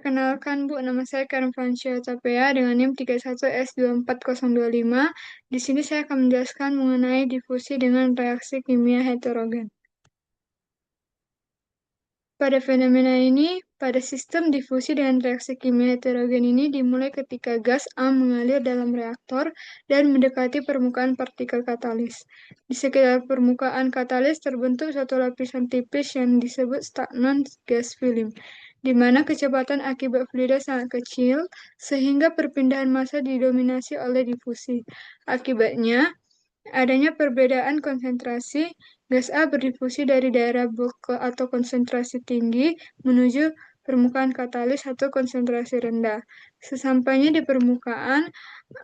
Perkenalkan Bu, nama saya Karen Francia Tapea dengan NIM 31S24025. Di sini saya akan menjelaskan mengenai difusi dengan reaksi kimia heterogen. Pada fenomena ini, pada sistem difusi dengan reaksi kimia heterogen ini dimulai ketika gas A mengalir dalam reaktor dan mendekati permukaan partikel katalis. Di sekitar permukaan katalis terbentuk satu lapisan tipis yang disebut stagnan gas film, di mana kecepatan akibat fluida sangat kecil, sehingga perpindahan massa didominasi oleh difusi. Akibatnya, adanya perbedaan konsentrasi, gas A berdifusi dari daerah bulk atau konsentrasi tinggi menuju permukaan katalis atau konsentrasi rendah. Sesampainya di permukaan,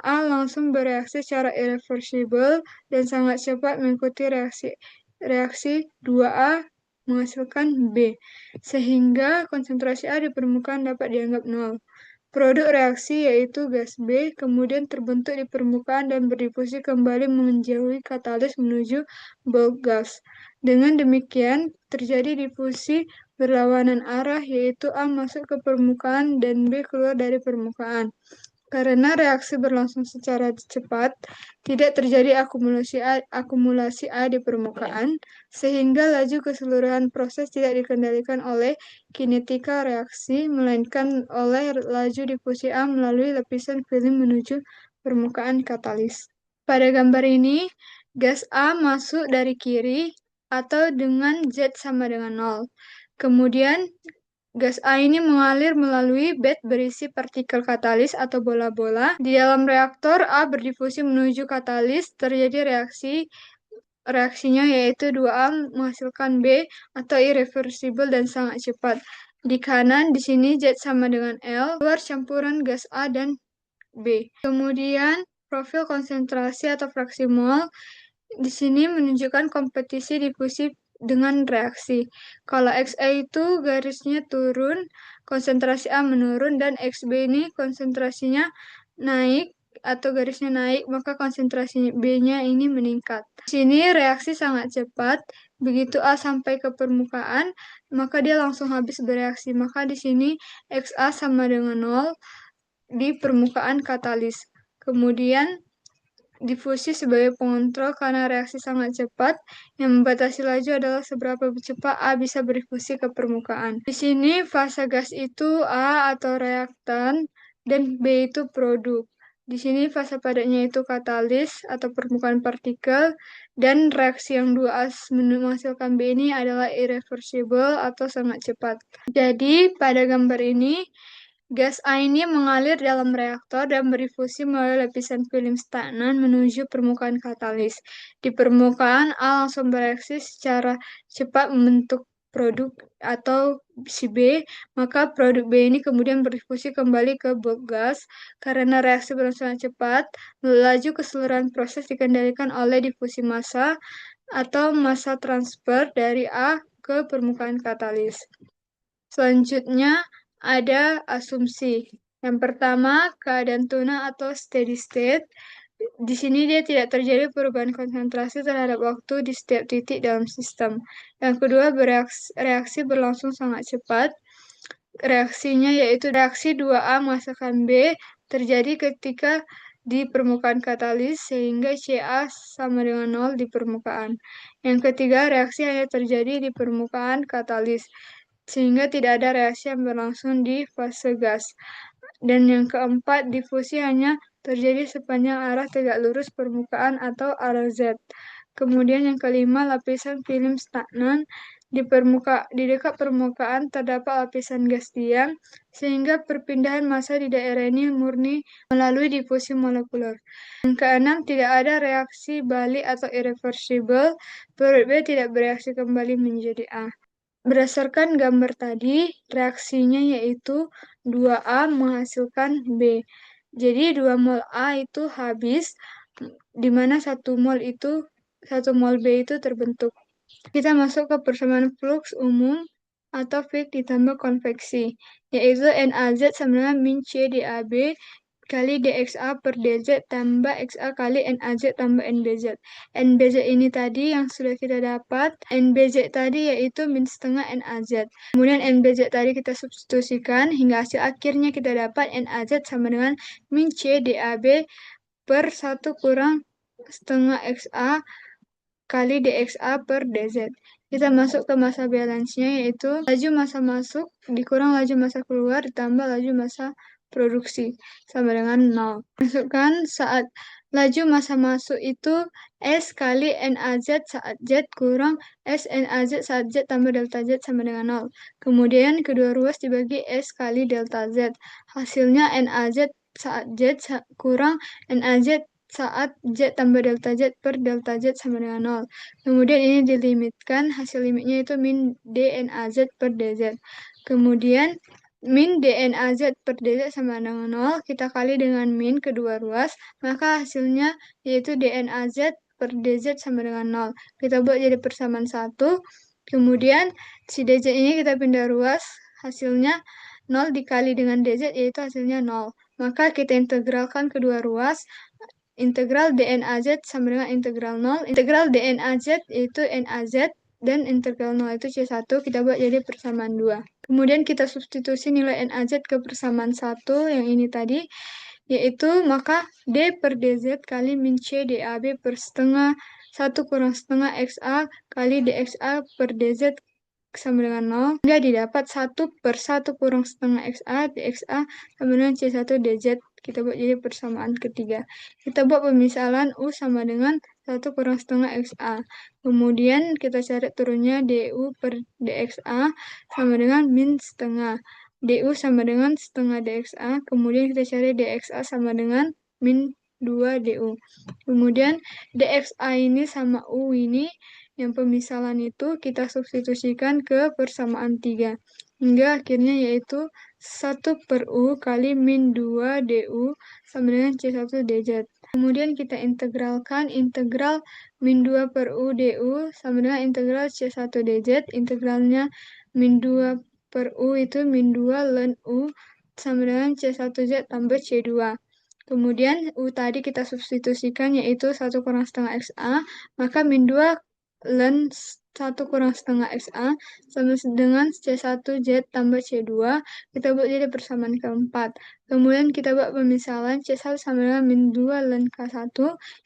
A langsung bereaksi secara irreversibel dan sangat cepat mengikuti reaksi 2A menghasilkan B, sehingga konsentrasi A di permukaan dapat dianggap nol. Produk reaksi yaitu gas B kemudian terbentuk di permukaan dan berdifusi kembali menjauhi katalis menuju bulk gas. Dengan demikian, terjadi difusi berlawanan arah yaitu A masuk ke permukaan dan B keluar dari permukaan. Karena reaksi berlangsung secara cepat, tidak terjadi akumulasi A di permukaan, sehingga laju keseluruhan proses tidak dikendalikan oleh kinetika reaksi, melainkan oleh laju difusi A melalui lapisan film menuju permukaan katalis. Pada gambar ini, gas A masuk dari kiri atau dengan Z sama dengan 0. Kemudian, gas A ini mengalir melalui bed berisi partikel katalis atau bola-bola. Di dalam reaktor, A berdifusi menuju katalis, terjadi reaksinya yaitu 2A menghasilkan B atau irreversibel dan sangat cepat. Di kanan, di sini Z sama dengan L, keluar campuran gas A dan B. Kemudian, profil konsentrasi atau fraksi mol di sini menunjukkan kompetisi difusi dengan reaksi. Kalau XA itu garisnya turun, konsentrasi A menurun, dan XB ini konsentrasinya naik atau garisnya naik, maka konsentrasi B-nya ini meningkat. Di sini reaksi sangat cepat, begitu A sampai ke permukaan, maka dia langsung habis bereaksi. Maka di sini XA sama dengan 0 di permukaan katalis. Kemudian difusi sebagai pengontrol karena reaksi sangat cepat. Yang membatasi laju adalah seberapa cepat A bisa berdifusi ke permukaan. Di sini fase gas itu A atau reaktan dan B itu produk. Di sini fase padatnya itu katalis atau permukaan partikel dan reaksi yang 2A menghasilkan B ini adalah irreversible atau sangat cepat. Jadi pada gambar ini gas A ini mengalir dalam reaktor dan berdifusi melalui lapisan film stagnan menuju permukaan katalis. Di permukaan, A langsung bereaksi secara cepat membentuk produk atau si B, maka produk B ini kemudian berdifusi kembali ke bulk gas. Karena reaksi berlangsung cepat, laju keseluruhan proses dikendalikan oleh difusi massa atau massa transfer dari A ke permukaan katalis. Selanjutnya, ada asumsi. Yang pertama, keadaan tuna atau steady state. Di sini dia tidak terjadi perubahan konsentrasi terhadap waktu di setiap titik dalam sistem. Yang kedua, reaksi berlangsung sangat cepat. Reaksinya yaitu reaksi 2A menghasilkan B terjadi ketika di permukaan katalis sehingga Ca sama dengan 0 di permukaan. Yang ketiga, reaksi hanya terjadi di permukaan katalis sehingga tidak ada reaksi yang berlangsung di fase gas. Dan yang keempat, difusi hanya terjadi sepanjang arah tegak lurus permukaan atau arah Z. Kemudian yang kelima, lapisan film stagnan. Di dekat permukaan terdapat lapisan gas diam, sehingga perpindahan massa di daerah ini murni melalui difusi molekuler. Yang keenam, tidak ada reaksi balik atau irreversible. Produk B tidak bereaksi kembali menjadi A. Berdasarkan gambar tadi, reaksinya yaitu 2A menghasilkan B. Jadi 2 mol A itu habis, di mana 1 mol B itu terbentuk. Kita masuk ke persamaan flux umum atau Fick ditambah konveksi, yaitu NaZ sama dengan min C dAB, kali dxa per dz tambah xa kali naz tambah nbz. Nbz ini tadi yang sudah kita dapat. Nbz tadi yaitu min setengah naz. Kemudian nbz tadi kita substitusikan hingga hasil akhirnya kita dapat naz sama dengan min c dab per 1 kurang setengah xa kali dxa per dz. Kita masuk ke masa balance-nya, yaitu laju masa masuk dikurang laju masa keluar ditambah laju masa produksi sama dengan 0. Masukkan saat laju masa masuk itu S kali NAZ saat Z kurang S NAZ saat Z tambah delta Z sama dengan 0. Kemudian kedua ruas dibagi S kali delta Z. Hasilnya NAZ saat Z kurang NAZ saat Z tambah delta Z per delta Z sama dengan 0. Kemudian ini dilimitkan, hasil limitnya itu min dNAZ per dz. Kemudian min dNAZ per dz sama dengan 0, kita kali dengan min kedua ruas, maka hasilnya yaitu dNAZ per dz sama dengan 0. Kita buat jadi persamaan 1, kemudian si dz ini kita pindah ruas, hasilnya 0 dikali dengan dz yaitu hasilnya 0. Maka kita integralkan kedua ruas, integral dNAZ sama dengan integral 0. Integral dNAZ yaitu NAZ dan integral 0 itu C1. Kita buat jadi persamaan 2. Kemudian kita substitusi nilai NAZ ke persamaan 1 yang ini tadi, yaitu maka D per DZ kali min C DAB per setengah 1 kurang setengah XA kali DXA per DZ sama dengan 0. Dia didapat 1 per 1 kurang setengah XA DXA sama dengan C1 DZ. Kita buat jadi persamaan ketiga. Kita buat pemisalan U sama dengan 1 kurang setengah XA. Kemudian kita cari turunnya DU per DXA sama dengan min setengah. DU sama dengan setengah DXA. Kemudian kita cari DXA sama dengan min 2 DU. Kemudian DXA ini sama U ini, yang pemisalan itu kita substitusikan ke persamaan 3. Hingga akhirnya yaitu 1 per U kali min 2 DU sama dengan C1 DZ. Kemudian kita integralkan, integral min 2 per U DU sama dengan integral C1 DZ. Integralnya min 2 per U itu min 2 ln U sama dengan C1Z tambah C2. Kemudian U tadi kita substitusikan yaitu 1 kurang setengah XA, maka min 2 ln 1 kurang setengah XA sama dengan C1Z tambah C2. Kita buat jadi persamaan keempat. Kemudian kita buat pemisalan C1 sama dengan min 2 ln K1,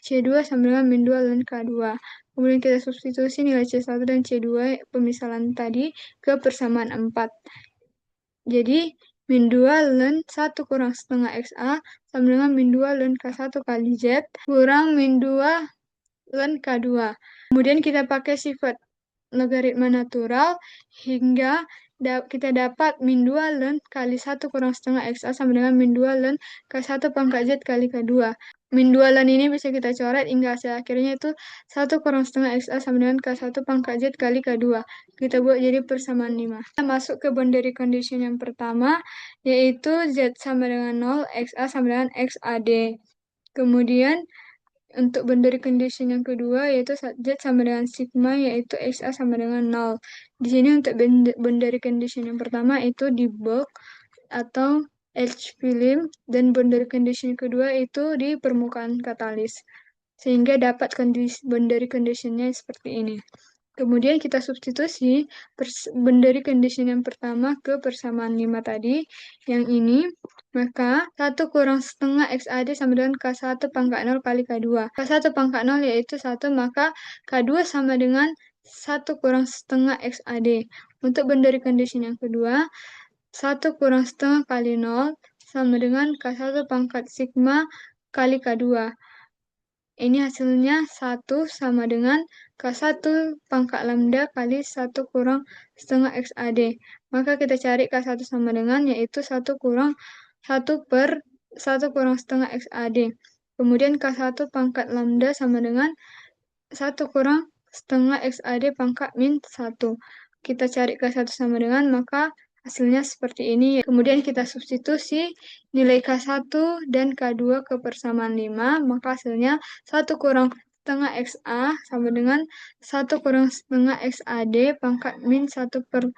C2 sama dengan min 2 ln K2. Kemudian kita substitusi nilai C1 dan C2 pemisalan tadi ke persamaan 4. Jadi min 2 ln 1 kurang setengah XA sama dengan min 2 ln K1 kali Z kurang min 2 ln K2. Kemudian kita pakai sifat logaritma natural hingga kita dapat min 2 ln kali 1 kurang setengah XA sama dengan min 2 ln K1 pangkat Z kali K2. Min 2 ln ini bisa kita coret hingga hasil akhirnya itu 1 kurang setengah XA sama dengan K1 pangkat Z kali K2. Kita buat jadi persamaan 5. Kita masuk ke boundary condition yang pertama, yaitu Z sama dengan 0, XA sama dengan XAD. Kemudian untuk boundary condition yang kedua yaitu Z sama dengan sigma yaitu XA sama dengan 0. Di sini untuk boundary condition yang pertama itu di bulk atau H film dan boundary condition kedua itu di permukaan katalis. Sehingga dapat boundary conditionnya seperti ini. Kemudian kita substitusi boundary condition yang pertama ke persamaan 5 tadi, yang ini, maka 1 kurang setengah XAD sama dengan K1 pangkat 0 kali K2. K1 pangkat 0 yaitu 1, maka K2 sama dengan 1 kurang setengah XAD. Untuk boundary condition yang kedua, 1 kurang setengah kali 0 sama dengan K1 pangkat sigma kali K2. Ini hasilnya 1 sama dengan K1 pangkat lambda kali 1 kurang setengah XAD. Maka kita cari K1 sama dengan yaitu 1 kurang 1 per 1 kurang setengah XAD. Kemudian K1 pangkat lambda sama dengan 1 kurang setengah XAD pangkat min 1. Kita cari K1 sama dengan, maka hasilnya seperti ini. Kemudian kita substitusi nilai K1 dan K2 ke persamaan 5, maka hasilnya 1 kurang setengah XA sama dengan 1 kurang setengah XAD pangkat min 1 per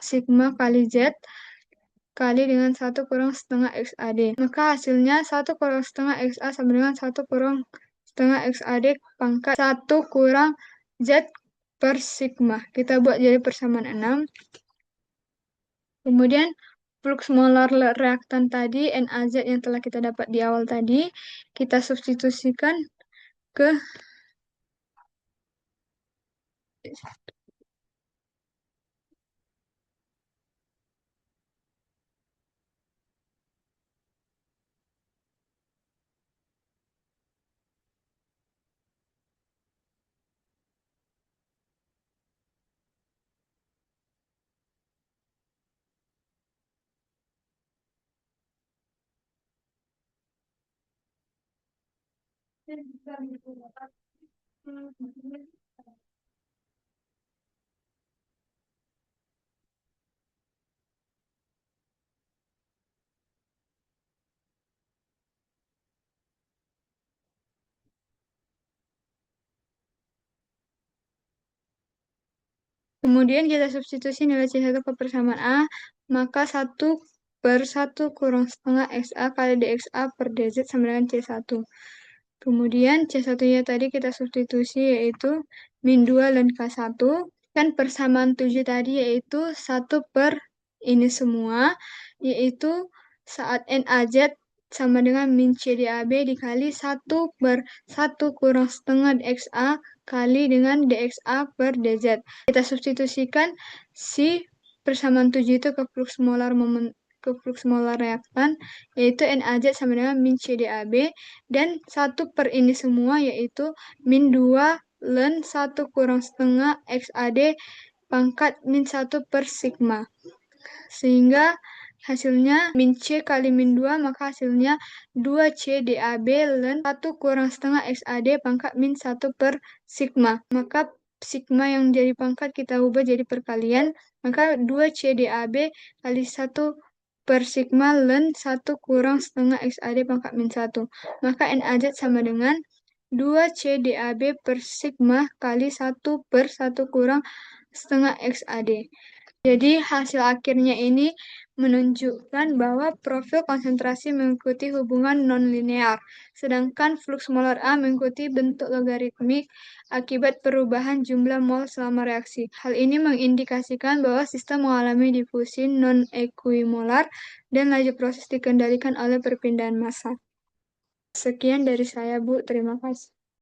sigma kali Z kali dengan 1 kurang setengah XAD. Maka hasilnya 1 kurang setengah XA sama dengan 1 kurang setengah XAD pangkat 1 kurang Z per sigma. Kita buat jadi persamaan 6. Kemudian flux molar reaktan tadi, NaZ yang telah kita dapat di awal tadi, kita substitusikan ke kemudian kita substitusi nilai C1 ke persamaan A, maka 1 per 1 kurang setengah XA kali dXA per DZ sama dengan C1. Kemudian C1-nya tadi kita substitusi yaitu min 2 ln K1. Kan persamaan 7 tadi yaitu 1 per ini semua, yaitu saat NaZ sama dengan min CdAB dikali 1 per 1 kurang setengah dXA kali dengan dXA per dZ. Kita substitusikan si persamaan 7 itu ke flux molar reaktan, yaitu NaZ sama dengan min CdAB, dan 1 per ini semua yaitu min 2 ln 1 kurang setengah XAD pangkat min 1 per sigma. Sehingga hasilnya min C kali min 2, maka hasilnya 2C DAB ln 1 kurang setengah XAD pangkat min 1 per sigma. Maka sigma yang jadi pangkat kita ubah jadi perkalian, maka 2C DAB kali 1 per sigma ln 1 kurang setengah XAD pangkat min 1. Maka NaZ sama dengan 2C DAB per sigma kali 1 per 1 kurang setengah XAD. Jadi hasil akhirnya ini menunjukkan bahwa profil konsentrasi mengikuti hubungan nonlinear, sedangkan flux molar A mengikuti bentuk logaritmik akibat perubahan jumlah mol selama reaksi. Hal ini mengindikasikan bahwa sistem mengalami difusi non-equimolar dan laju proses dikendalikan oleh perpindahan massa. Sekian dari saya, Bu. Terima kasih.